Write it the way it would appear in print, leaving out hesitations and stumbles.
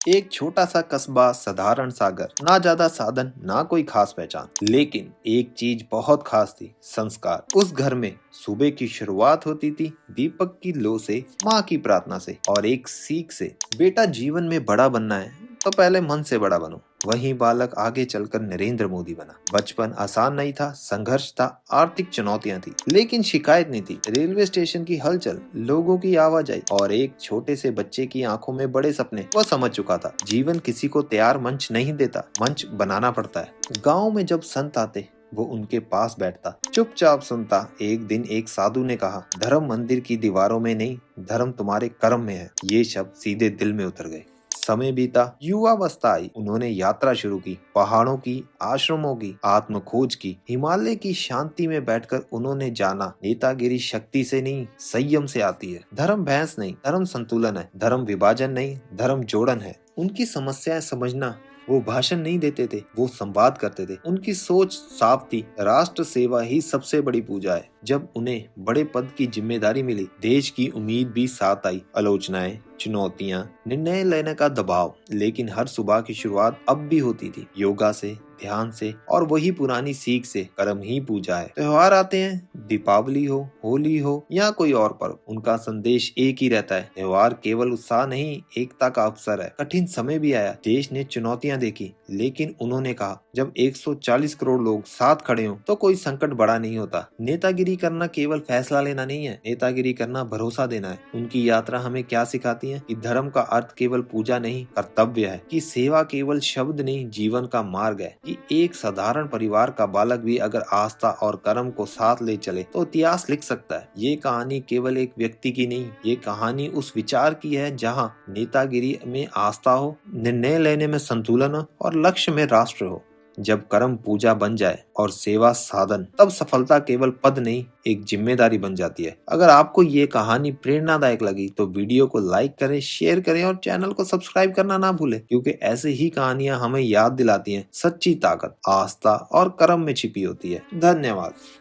एक छोटा सा कस्बा, साधारण सा घर, ना ज्यादा साधन, ना कोई खास पहचान, लेकिन एक चीज बहुत खास थी, संस्कार। उस घर में सुबह की शुरुआत होती थी दीपक की लो से, माँ की प्रार्थना से और एक सीख से, बेटा जीवन में बड़ा बनना है तो पहले मन से बड़ा बनो। वही बालक आगे चलकर नरेंद्र मोदी बना। बचपन आसान नहीं था, संघर्ष था, आर्थिक चुनौतियां थी, लेकिन शिकायत नहीं थी। रेलवे स्टेशन की हलचल, लोगों की आवाजाही और एक छोटे से बच्चे की आंखों में बड़े सपने, वो समझ चुका था जीवन किसी को तैयार मंच नहीं देता, मंच बनाना पड़ता है। गांव में जब संत आते, वो उनके पास बैठता, चुपचाप सुनता। एक दिन एक साधु ने कहा, धर्म मंदिर की दीवारों में नहीं, धर्म तुम्हारे कर्म में है। ये शब्द सीधे दिल में उतर गए। समय बीता, युवावस्था आई, उन्होंने यात्रा शुरू की, पहाड़ों की, आश्रमों की, आत्म खोज की। हिमालय की शांति में बैठकर उन्होंने जाना, नेतागिरी शक्ति से नहीं, संयम से आती है। धर्म भैंस नहीं, धर्म संतुलन है। धर्म विभाजन नहीं, धर्म जोड़न है। उनकी समस्याएं समझना, वो भाषण नहीं देते थे, वो संवाद करते थे। उनकी सोच साफ थी, राष्ट्र सेवा ही सबसे बड़ी पूजा है। जब उन्हें बड़े पद की जिम्मेदारी मिली, देश की उम्मीद भी साथ आई। आलोचनाएं, चुनौतियां, निर्णय लेने का दबाव, लेकिन हर सुबह की शुरुआत अब भी होती थी, योगा से, ध्यान से और वही पुरानी सीख से, कर्म ही पूजा है। त्योहार आते हैं, दीपावली हो, होली हो या कोई और पर्व, उनका संदेश एक ही रहता है, त्योहार केवल उत्साह नहीं, एकता का अवसर है। कठिन समय भी आया, देश ने चुनौतियां देखी, लेकिन उन्होंने कहा, जब 140 करोड़ लोग साथ खड़े हों तो कोई संकट बड़ा नहीं होता। नेतागिरी करना केवल फैसला लेना नहीं है, नेतागिरी करना भरोसा देना है। उनकी यात्रा हमें क्या सिखाती है कि धर्म का अर्थ केवल पूजा नहीं, कर्तव्य है, कि सेवा केवल शब्द नहीं, जीवन का मार्ग है, कि एक साधारण परिवार का बालक भी अगर आस्था और कर्म को साथ ले चले तो इतिहास लिख सकता है। ये कहानी केवल एक व्यक्ति की नहीं, ये कहानी उस विचार की है जहाँ नेतागिरी में आस्था हो, निर्णय लेने में संतुलन हो और लक्ष्य में राष्ट्र हो। जब कर्म पूजा बन जाए और सेवा साधन, तब सफलता केवल पद नहीं, एक जिम्मेदारी बन जाती है। अगर आपको ये कहानी प्रेरणादायक लगी तो वीडियो को लाइक करें, शेयर करें और चैनल को सब्सक्राइब करना ना भूलें, क्योंकि ऐसे ही कहानियां हमें याद दिलाती हैं सच्ची ताकत आस्था और कर्म में छिपी होती है। धन्यवाद।